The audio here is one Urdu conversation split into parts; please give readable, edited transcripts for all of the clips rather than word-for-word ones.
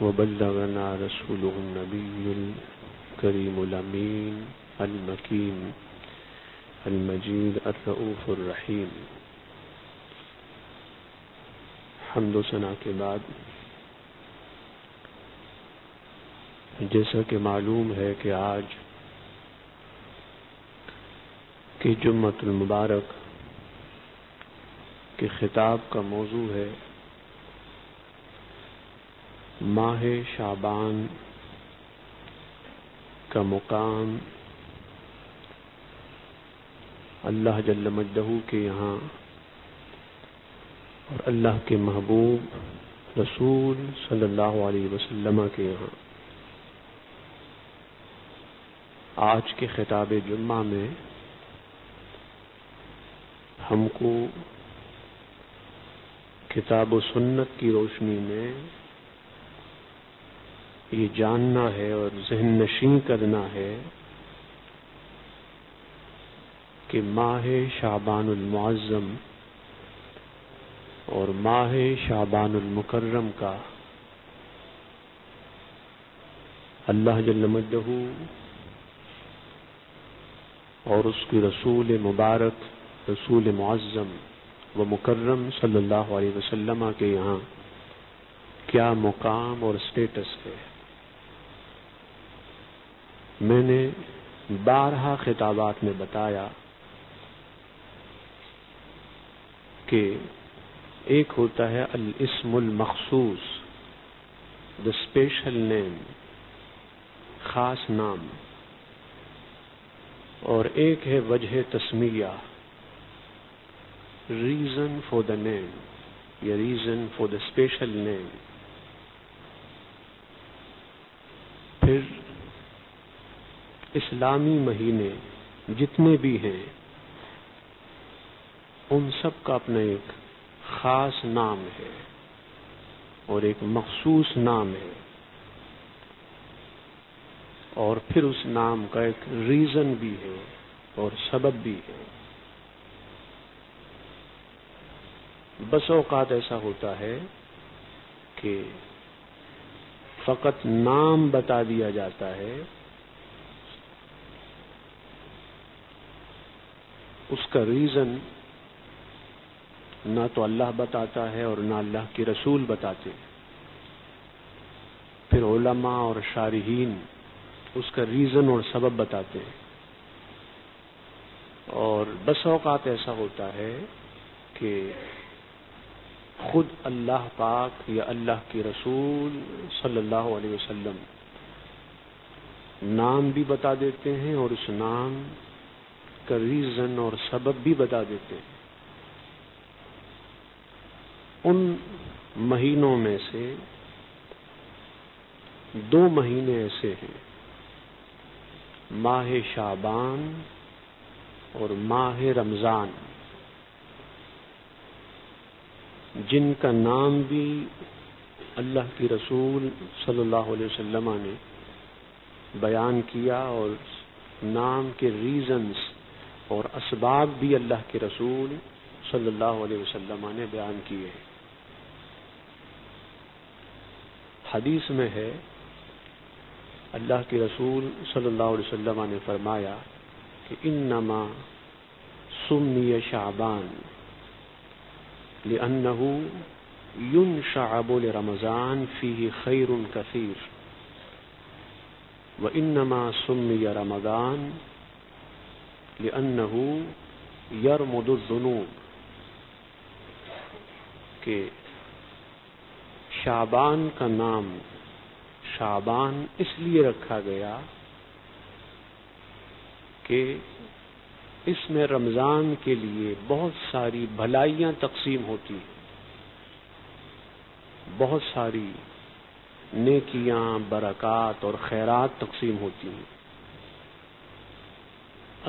وبلغنا رسوله النبي الكريم الأمين المكين المجيد الرؤوف الرحيم. حمد و ثنا کے بعد جیسا کہ معلوم ہے کہ آج کی جمعۃ المبارک کے خطاب کا موضوع ہے ماہ شعبان کا مقام اللہ جل مجدہ کے یہاں اور اللہ کے محبوب رسول صلی اللہ علیہ وسلم کے یہاں. آج کے خطاب جمعہ میں ہم کو کتاب و سنت کی روشنی میں یہ جاننا ہے اور ذہن نشین کرنا ہے کہ ماہ شعبان المعظم اور ماہ شعبان المکرم کا اللہ جل مجدہ اور اس کے رسول مبارک رسول معظم و مکرم صلی اللہ علیہ وسلم کے یہاں کیا مقام اور اسٹیٹس ہے. میں نے بارہا خطابات میں بتایا کہ ایک ہوتا ہے الاسم المخصوص، the special name، خاص نام، اور ایک ہے وجہ تسمیہ، ریزن فار دا نیم یا ریزن فار دا اسپیشل نیم. پھر اسلامی مہینے جتنے بھی ہیں ان سب کا اپنا ایک خاص نام ہے اور ایک مخصوص نام ہے، اور پھر اس نام کا ایک ریزن بھی ہے اور سبب بھی ہے. بس اوقات ایسا ہوتا ہے کہ فقط نام بتا دیا جاتا ہے، اس کا ریزن نہ تو اللہ بتاتا ہے اور نہ اللہ کے رسول بتاتے. پھر علماء اور شارحین اس کا ریزن اور سبب بتاتے ہیں. اور بس اوقات ایسا ہوتا ہے کہ خود اللہ پاک یا اللہ کے رسول صلی اللہ علیہ وسلم نام بھی بتا دیتے ہیں اور اس نام کا ریزن اور سبب بھی بتا دیتے ہیں. ان مہینوں میں سے 2 مہینے ایسے ہیں، ماہ شعبان اور ماہ رمضان، جن کا نام بھی اللہ کی رسول صلی اللہ علیہ وسلم نے بیان کیا اور نام کے ریزنز اور اسباب بھی اللہ کے رسول صلی اللہ علیہ وسلم نے بیان کیے. حدیث میں ہے اللہ کے رسول صلی اللہ علیہ وسلم نے فرمایا کہ انما سمی شعبان لأنه ينشعب لرمضان فيه خير كثير وإنما سمي رمضان لأنه يرمد الذنوب. کہ شعبان کا نام شعبان اس لیے رکھا گیا کہ اس میں رمضان کے لیے بہت ساری بھلائیاں تقسیم ہوتی ہیں، بہت ساری نیکیاں، برکات اور خیرات تقسیم ہوتی ہیں.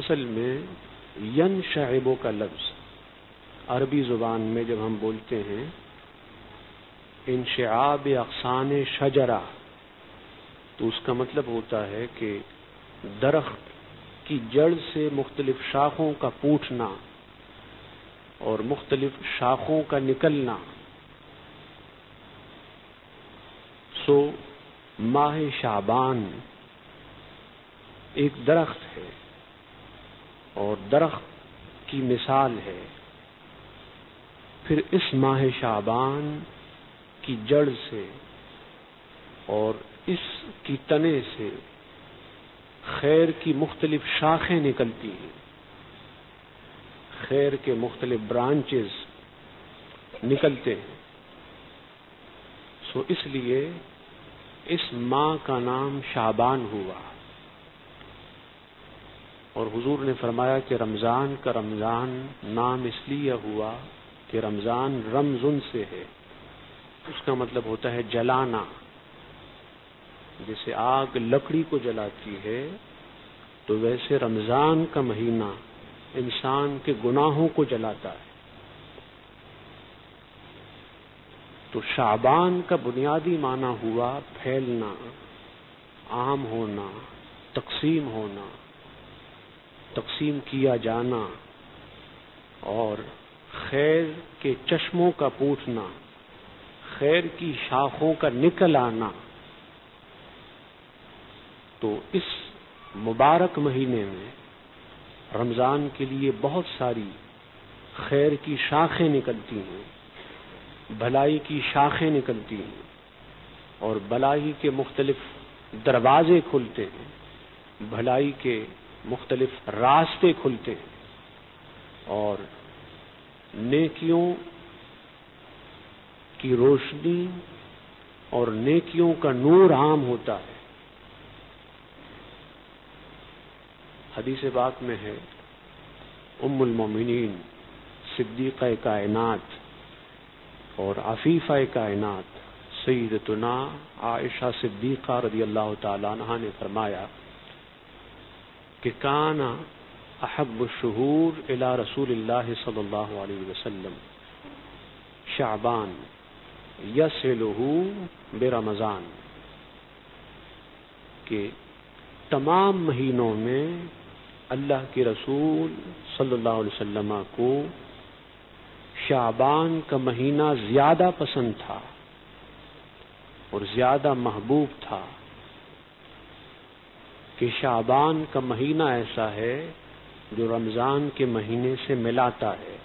اصل میں ینشعب کا لفظ عربی زبان میں جب ہم بولتے ہیں انشعاب اغصان شجرہ، تو اس کا مطلب ہوتا ہے کہ درخت کی جڑ سے مختلف شاخوں کا پوٹنا اور مختلف شاخوں کا نکلنا سو ماہ شعبان ایک درخت ہے اور درخت کی مثال ہے. پھر اس ماہ شعبان کی جڑ سے اور اس کی تنے سے خیر کی مختلف شاخیں نکلتی ہیں، خیر کے مختلف برانچز نکلتے ہیں. سو اس لیے اس ماہ کا نام شعبان ہوا. اور حضور نے فرمایا کہ رمضان کا رمضان نام اس لیے ہوا کہ رمضان رمضن سے ہے. اس کا مطلب ہوتا ہے جلانا. جیسے آگ لکڑی کو جلاتی ہے تو ویسے رمضان کا مہینہ انسان کے گناہوں کو جلاتا ہے. تو شعبان کا بنیادی معنی ہوا پھیلنا، عام ہونا، تقسیم ہونا، تقسیم کیا جانا اور خیر کے چشموں کا پھوٹنا، خیر کی شاخوں کا نکل آنا. تو اس مبارک مہینے میں رمضان کے لیے بہت ساری خیر کی شاخیں نکلتی ہیں، بھلائی کی شاخیں نکلتی ہیں اور بھلائی کے مختلف دروازے کھلتے ہیں، بھلائی کے مختلف راستے کھلتے ہیں اور نیکیوں کی روشنی اور نیکیوں کا نور عام ہوتا ہے. حدیث پاک میں ہے ام المومنین صدیقہ کائنات اور عفیفہ کائنات سیدتنا عائشہ صدیقہ رضی اللہ تعالی عنہا نے فرمایا کہ کان احب الشہور الی رسول اللہ صلی اللہ علیہ وسلم شعبان یصلہ برمضان، کہ تمام مہینوں میں اللہ کے رسول صلی اللہ علیہ وسلم کو شعبان کا مہینہ زیادہ پسند تھا اور زیادہ محبوب تھا. کہ شعبان کا مہینہ ایسا ہے جو رمضان کے مہینے سے ملاتا ہے.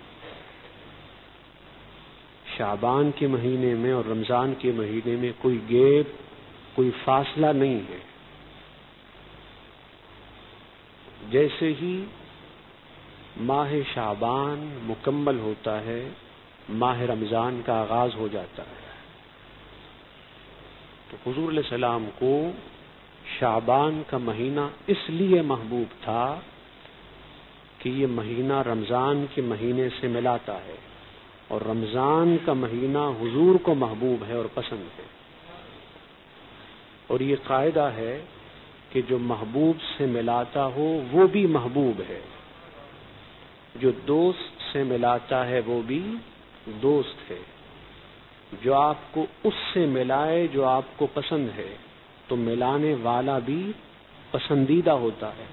شعبان کے مہینے میں اور رمضان کے مہینے میں کوئی گیپ، کوئی فاصلہ نہیں ہے. جیسے ہی ماہ شعبان مکمل ہوتا ہے ماہ رمضان کا آغاز ہو جاتا ہے. تو حضور علیہ السلام کو شعبان کا مہینہ اس لیے محبوب تھا کہ یہ مہینہ رمضان کے مہینے سے ملاتا ہے اور رمضان کا مہینہ حضور کو محبوب ہے اور پسند ہے. اور یہ قاعدہ ہے کہ جو محبوب سے ملاتا ہو وہ بھی محبوب ہے، جو دوست سے ملاتا ہے وہ بھی دوست ہے. جو آپ کو اس سے ملائے جو آپ کو پسند ہے تو ملانے والا بھی پسندیدہ ہوتا ہے.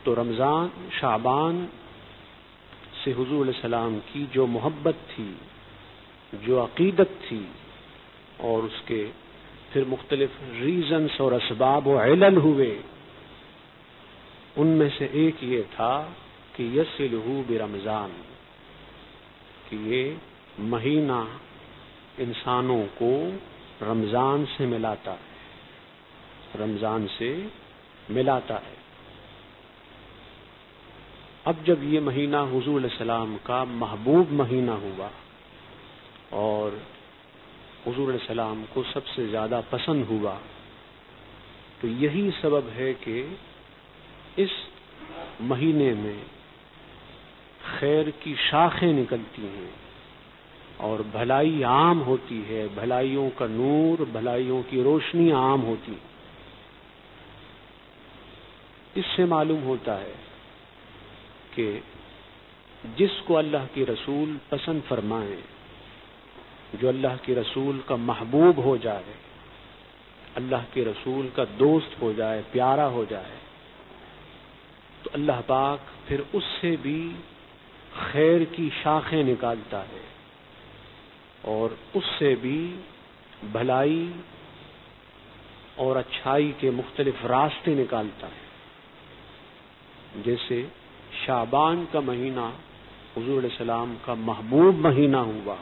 تو رمضان شعبان سے حضور علیہ السلام کی جو محبت تھی، جو عقیدت تھی اور اس کے پھر مختلف ریزنز اور اسباب و علل ہوئے، ان میں سے ایک یہ تھا کہ یصلہ برمضان، کہ یہ مہینہ انسانوں کو رمضان سے ملاتا ہے، رمضان سے ملاتا ہے. اب جب یہ مہینہ حضور علیہ السلام کا محبوب مہینہ ہوا اور حضور علیہ السلام کو سب سے زیادہ پسند ہوا، تو یہی سبب ہے کہ اس مہینے میں خیر کی شاخیں نکلتی ہیں اور بھلائی عام ہوتی ہے، بھلائیوں کا نور، بھلائیوں کی روشنی عام ہوتی. اس سے معلوم ہوتا ہے کہ جس کو اللہ کے رسول پسند فرمائیں، جو اللہ کے رسول کا محبوب ہو جائے، اللہ کے رسول کا دوست ہو جائے، پیارا ہو جائے، تو اللہ پاک پھر اس سے بھی خیر کی شاخیں نکالتا ہے اور اس سے بھی بھلائی اور اچھائی کے مختلف راستے نکالتا ہے. جیسے شعبان کا مہینہ حضور علیہ السلام کا محبوب مہینہ ہوا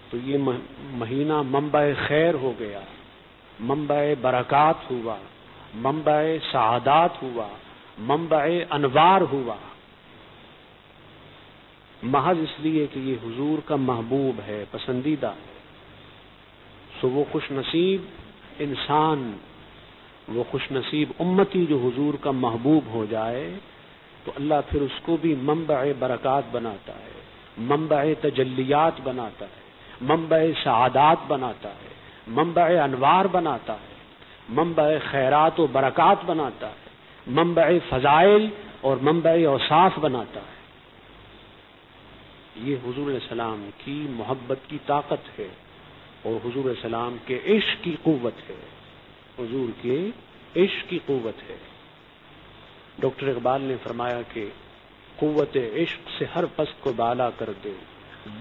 تو یہ مہینہ منبع خیر ہو گیا، منبع برکات ہوا، منبع سعادات ہوا، منبع انوار ہوا، محض اس لیے کہ یہ حضور کا محبوب ہے، پسندیدہ ہے. سو وہ خوش نصیب انسان، وہ خوش نصیب امتی جو حضور کا محبوب ہو جائے تو اللہ پھر اس کو بھی منبع برکات بناتا ہے، منبع تجلیات بناتا ہے، منبع سعادات بناتا ہے، منبع انوار بناتا ہے، منبع خیرات و برکات بناتا ہے، منبع فضائل اور منبع اوصاف بناتا ہے. یہ حضور علیہ السلام کی محبت کی طاقت ہے اور حضور علیہ السلام کے عشق کی قوت ہے، حضور کے عشق کی قوت ہے. ڈاکٹر اقبال نے فرمایا کہ قوت عشق سے ہر پست کو بالا کر دے،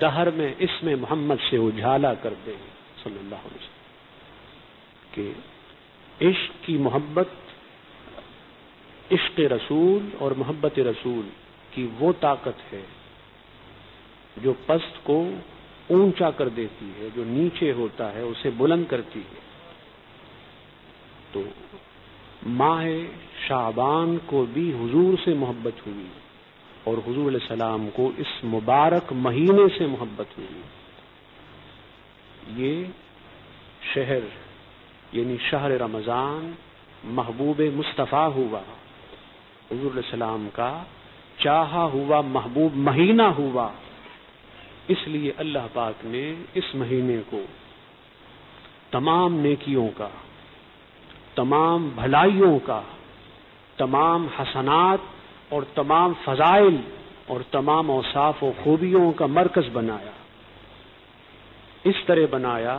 دہر میں اسم محمد سے اجالا کر دے صلی اللہ علیہ وسلم. کہ عشق کی محبت، عشق رسول اور محبت رسول کی وہ طاقت ہے جو پست کو اونچا کر دیتی ہے، جو نیچے ہوتا ہے اسے بلند کرتی ہے. تو ماہ شعبان کو بھی حضور سے محبت ہوئی اور حضور علیہ السلام کو اس مبارک مہینے سے محبت ہوئی. یہ شہر یعنی شہر رمضان محبوب مصطفیٰ ہوا، حضور علیہ السلام کا چاہا ہوا محبوب مہینہ ہوا. اس لیے اللہ پاک نے اس مہینے کو تمام نیکیوں کا، تمام بھلائیوں کا، تمام حسنات اور تمام فضائل اور تمام اوصاف و خوبیوں کا مرکز بنایا. اس طرح بنایا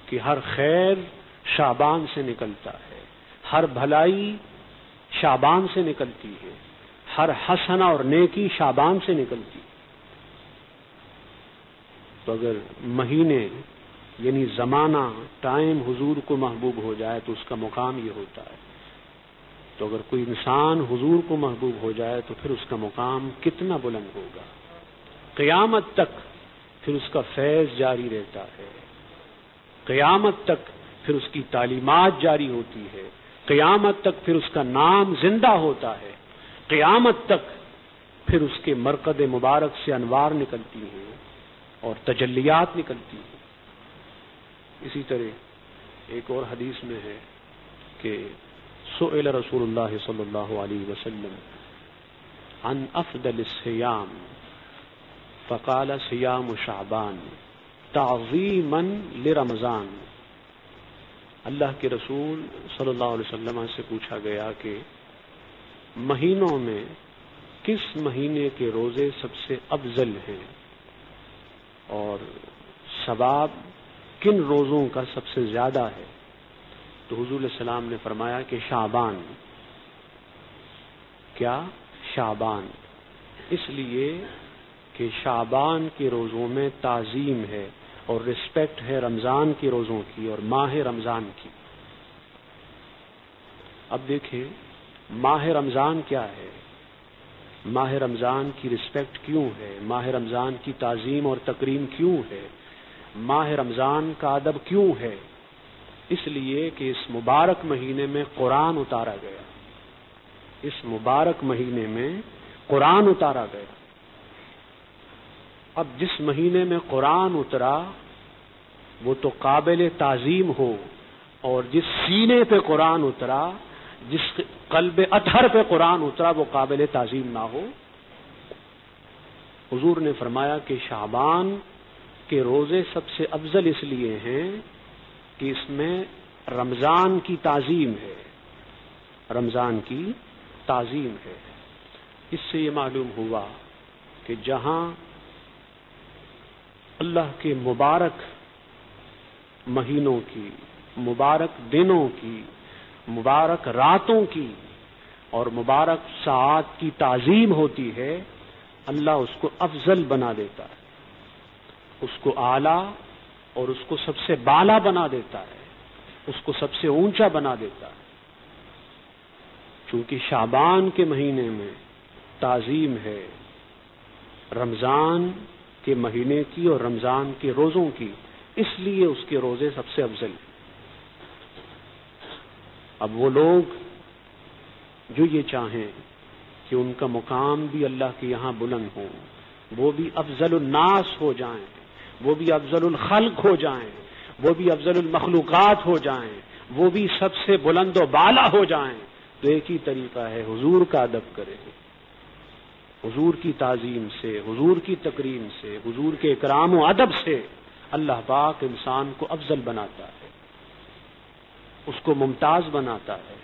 کہ ہر خیر شعبان سے نکلتا ہے، ہر بھلائی شعبان سے نکلتی ہے، ہر حسنہ اور نیکی شعبان سے نکلتی ہے. تو اگر مہینے یعنی زمانہ، ٹائم حضور کو محبوب ہو جائے تو اس کا مقام یہ ہوتا ہے. تو اگر کوئی انسان حضور کو محبوب ہو جائے تو پھر اس کا مقام کتنا بلند ہوگا. قیامت تک پھر اس کا فیض جاری رہتا ہے، قیامت تک پھر اس کی تعلیمات جاری ہوتی ہے، قیامت تک پھر اس کا نام زندہ ہوتا ہے، قیامت تک پھر اس کے مرقد مبارک سے انوار نکلتی ہیں اور تجلیات نکلتی ہیں. اسی طرح ایک اور حدیث میں ہے کہ سئل رسول اللہ صلی اللہ علیہ وسلم عن افضل الصیام فقال صیام شعبان تعظیما لرمضان. اللہ کے رسول صلی اللہ علیہ وسلم سے پوچھا گیا کہ مہینوں میں کس مہینے کے روزے سب سے افضل ہیں اور ثواب کن روزوں کا سب سے زیادہ ہے. تو حضور علیہ السلام نے فرمایا کہ شعبان. کیا؟ شعبان. اس لیے کہ شعبان کے روزوں میں تعظیم ہے اور رسپیکٹ ہے رمضان کے روزوں کی اور ماہ رمضان کی. اب دیکھیں ماہ رمضان کیا ہے، ماہ رمضان کی رسپیکٹ کیوں ہے، ماہ رمضان کی تعظیم اور تکریم کیوں ہے، ماہ رمضان کا ادب کیوں ہے. اس لیے کہ اس مبارک مہینے میں قرآن اتارا گیا، اس مبارک مہینے میں قرآن اتارا گیا. اب جس مہینے میں قرآن اترا وہ تو قابل تعظیم ہو، اور جس سینے پہ قرآن اترا، جس قلب اطہر پہ قرآن اترا وہ قابل تعظیم نہ ہو. حضور نے فرمایا کہ شعبان کے روزے سب سے افضل اس لیے ہیں کہ اس میں رمضان کی تعظیم ہے، رمضان کی تعظیم ہے. اس سے یہ معلوم ہوا کہ جہاں اللہ کے مبارک مہینوں کی، مبارک دنوں کی، مبارک راتوں کی اور مبارک ساعات کی تعظیم ہوتی ہے، اللہ اس کو افضل بنا دیتا ہے، اس کو اعلیٰ اور اس کو سب سے بالا بنا دیتا ہے، اس کو سب سے اونچا بنا دیتا ہے. چونکہ شعبان کے مہینے میں تعظیم ہے رمضان کے مہینے کی اور رمضان کے روزوں کی، اس لیے اس کے روزے سب سے افضل ہیں. اب وہ لوگ جو یہ چاہیں کہ ان کا مقام بھی اللہ کے یہاں بلند ہو، وہ بھی افضل الناس ہو جائیں، وہ بھی افضل الخلق ہو جائیں، وہ بھی افضل المخلوقات ہو جائیں، وہ بھی سب سے بلند و بالا ہو جائیں، تو ایک ہی طریقہ ہے، حضور کا ادب کرے، حضور کی تعظیم سے، حضور کی تکریم سے، حضور کے اکرام و ادب سے اللہ پاک انسان کو افضل بناتا ہے، اس کو ممتاز بناتا ہے،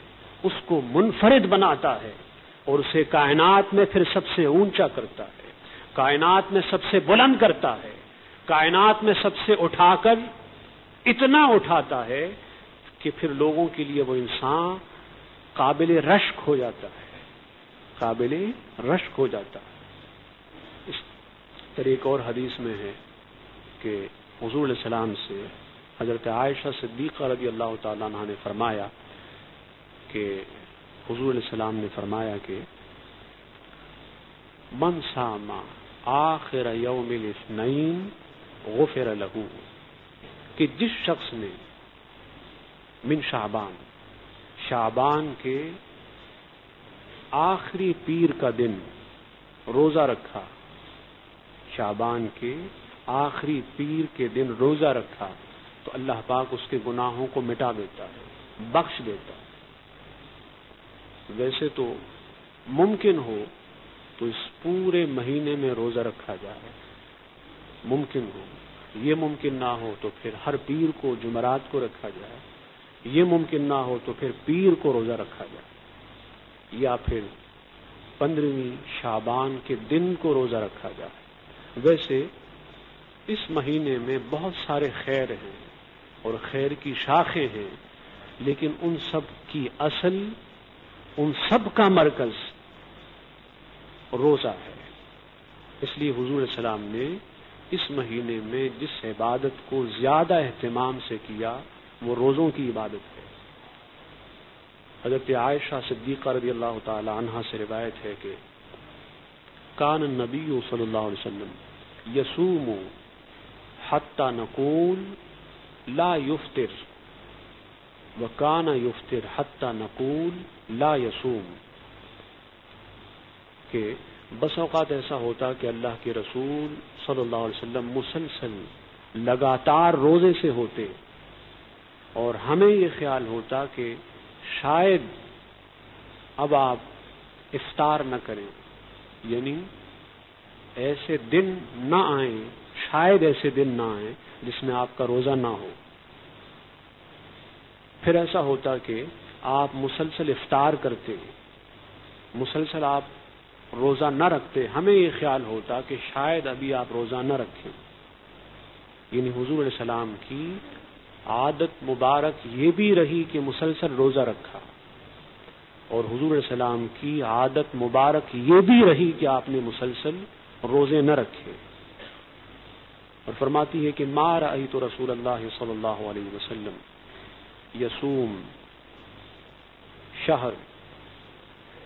اس کو منفرد بناتا ہے، اور اسے کائنات میں پھر سب سے اونچا کرتا ہے، کائنات میں سب سے بلند کرتا ہے، کائنات میں سب سے اٹھا کر اتنا اٹھاتا ہے کہ پھر لوگوں کے لیے وہ انسان قابل رشک ہو جاتا ہے، قابل رشک ہو جاتا ہے. اس طرح ایک اور حدیث میں ہے کہ حضور علیہ السلام سے حضرت عائشہ صدیقہ رضی اللہ تعالیٰ عنہ نے فرمایا کہ حضور علیہ السلام نے فرمایا کہ من صام آخر یوم الاثنین غفر لہ، کہ جس شخص نے من شعبان کے آخری پیر کا دن روزہ رکھا، شعبان کے آخری پیر کے دن روزہ رکھا، تو اللہ پاک اس کے گناہوں کو مٹا دیتا ہے، بخش دیتا ہے. ویسے تو ممکن ہو تو اس پورے مہینے میں روزہ رکھا جائے، ممکن ہو. یہ ممکن نہ ہو تو پھر ہر پیر کو جمعرات کو رکھا جائے، یہ ممکن نہ ہو تو پھر پیر کو روزہ رکھا جائے، یا پھر 15ویں شعبان کے دن کو روزہ رکھا جائے. ویسے اس مہینے میں بہت سارے خیر ہیں اور خیر کی شاخیں ہیں، لیکن ان سب کی اصل، ان سب کا مرکز روزہ ہے. اس لیے حضور علیہ السلام نے اس مہینے میں جس عبادت کو زیادہ اہتمام سے کیا وہ روزوں کی عبادت ہے. حضرت عائشہ صدیقہ رضی اللہ تعالی عنہا سے روایت ہے کہ کان النبی صلی اللہ علیہ وسلم یصوم حتی نقول لا یفطر وکان یفطر حتی نقول لا یصوم، کہ بس اوقات ایسا ہوتا کہ اللہ کے رسول صلی اللہ علیہ وسلم مسلسل لگاتار روزے سے ہوتے، اور ہمیں یہ خیال ہوتا کہ شاید اب آپ افطار نہ کریں، یعنی ایسے دن نہ آئیں، شاید ایسے دن نہ آئیں جس میں آپ کا روزہ نہ ہو. پھر ایسا ہوتا کہ آپ مسلسل افطار کرتے، مسلسل آپ روزہ نہ رکھتے، ہمیں یہ خیال ہوتا کہ شاید ابھی آپ روزہ نہ رکھیں. یعنی حضور علیہ السلام کی عادت مبارک یہ بھی رہی کہ مسلسل روزہ رکھا، اور حضور علیہ السلام کی عادت مبارک یہ بھی رہی کہ آپ نے مسلسل روزے نہ رکھے. اور فرماتی ہے کہ ما رأیت رسول اللہ صلی اللہ علیہ وسلم یصوم شہر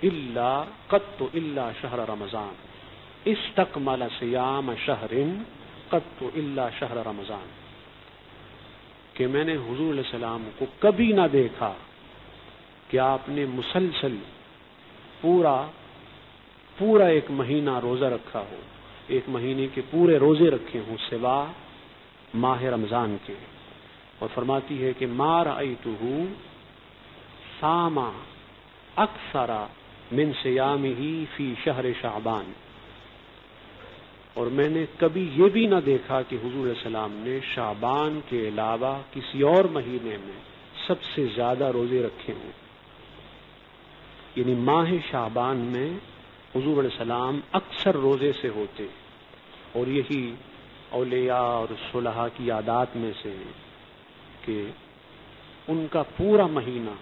الا قط الا شہر رمضان استکمل صیام شہر قط الا شہر رمضان، کہ میں نے حضور علیہ السلام کو کبھی نہ دیکھا کہ آپ نے مسلسل پورا ایک مہینہ روزہ رکھا ہو، ایک مہینے کے پورے روزے رکھے ہوں سوا ماہ رمضان کے. اور فرماتی ہے کہ ما رأیتہ صام اکثر من صیامہ فی شہر شعبان، اور میں نے کبھی یہ بھی نہ دیکھا کہ حضور علیہ السلام نے شعبان کے علاوہ کسی اور مہینے میں سب سے زیادہ روزے رکھے ہوں. یعنی ماہ شعبان میں حضور علیہ السلام اکثر روزے سے ہوتے، اور یہی اولیاء اور صلحاء کی عادات میں سے ہے کہ ان کا پورا مہینہ،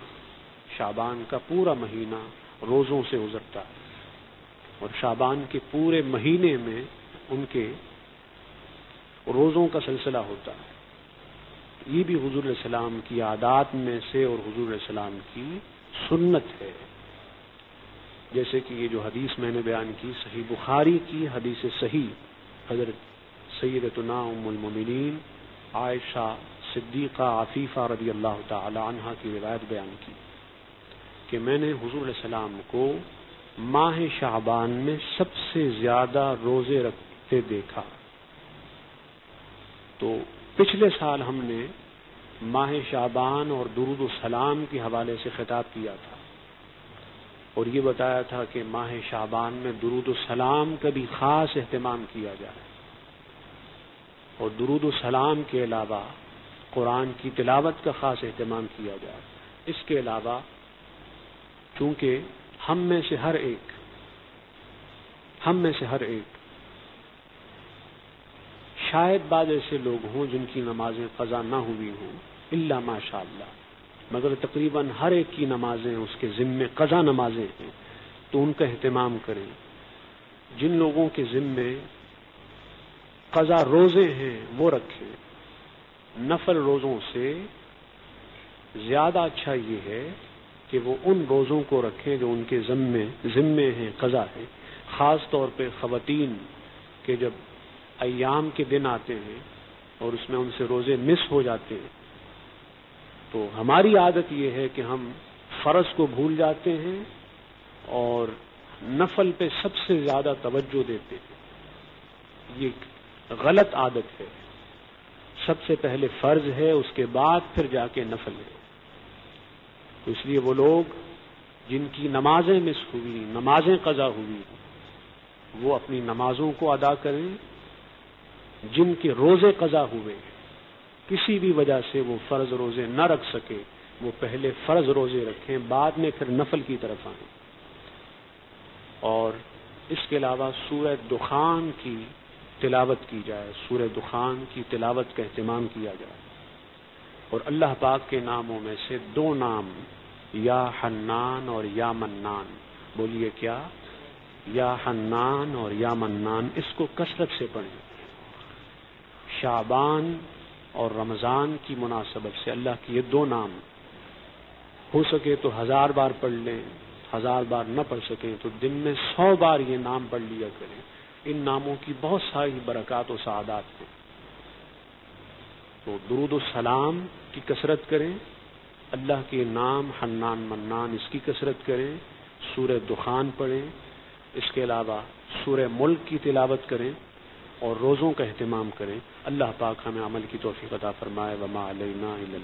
شعبان کا پورا مہینہ روزوں سے گزرتا ہے، اور شعبان کے پورے مہینے میں ان کے روزوں کا سلسلہ ہوتا ہے. یہ بھی حضور علیہ السلام کی عادات میں سے اور حضور علیہ السلام کی سنت ہے. جیسے کہ یہ جو حدیث میں نے بیان کی صحیح بخاری کی حدیث صحیح حضرت سیدتنا ام المومنین عائشہ صدیقہ عفیفہ رضی اللہ تعالی عنہا کی روایت بیان کی کہ میں نے حضور علیہ السلام کو ماہ شعبان میں سب سے زیادہ روزے رکھتے دیکھا. تو پچھلے سال ہم نے ماہ شعبان اور درود السلام کے حوالے سے خطاب کیا تھا اور یہ بتایا تھا کہ ماہ شعبان میں درود السلام کا بھی خاص اہتمام کیا جائے اور درود السلام کے علاوہ قرآن کی تلاوت کا خاص اہتمام کیا جائے. اس کے علاوہ چونکہ ہم میں سے ہر ایک شاید بعض ایسے لوگ ہوں جن کی نمازیں قضا نہ ہوئی ہوں الا ماشاء اللہ، مگر تقریباً ہر ایک کی نمازیں اس کے ذمے قضا نمازیں ہیں، تو ان کا اہتمام کریں. جن لوگوں کے ذمے قضا روزے ہیں وہ رکھیں. نفل روزوں سے زیادہ اچھا یہ ہے کہ وہ ان روزوں کو رکھیں جو ان کے ذمے ہیں، قضا ہے. خاص طور پہ خواتین کے جب ایام کے دن آتے ہیں اور اس میں ان سے روزے مس ہو جاتے ہیں تو ہماری عادت یہ ہے کہ ہم فرض کو بھول جاتے ہیں اور نفل پہ سب سے زیادہ توجہ دیتے ہیں. یہ غلط عادت ہے. سب سے پہلے فرض ہے، اس کے بعد پھر جا کے نفل ہے. تو اس لیے وہ لوگ جن کی نمازیں مس ہوئی، نمازیں قضا ہوئی، وہ اپنی نمازوں کو ادا کریں. جن کے روزے قضا ہوئے کسی بھی وجہ سے وہ فرض روزے نہ رکھ سکے وہ پہلے فرض روزے رکھیں، بعد میں پھر نفل کی طرف آئیں. اور اس کے علاوہ سورہ دخان کی تلاوت کی جائے، سورہ دخان کی تلاوت کا اہتمام کیا جائے. اور اللہ پاک کے ناموں میں سے 2 نام یا حنان اور یا منان، بولیے کیا؟ یا حنان اور یا منان، اس کو کثرت سے پڑھیں. شعبان اور رمضان کی مناسبت سے اللہ کے یہ 2 نام ہو سکے تو 1000 بار پڑھ لیں، 1000 بار نہ پڑھ سکیں تو دن میں 100 بار یہ نام پڑھ لیا کریں. ان ناموں کی بہت ساری برکات و سعادات ہیں. تو درود السلام کی کثرت کریں، اللہ کے نام حنان منان اس کی کثرت کریں، سورہ دخان پڑھیں. اس کے علاوہ سورہ ملک کی تلاوت کریں اور روزوں کا اہتمام کریں. اللہ پاک ہمیں عمل کی توفیق عطا فرمائے. وما علینا الا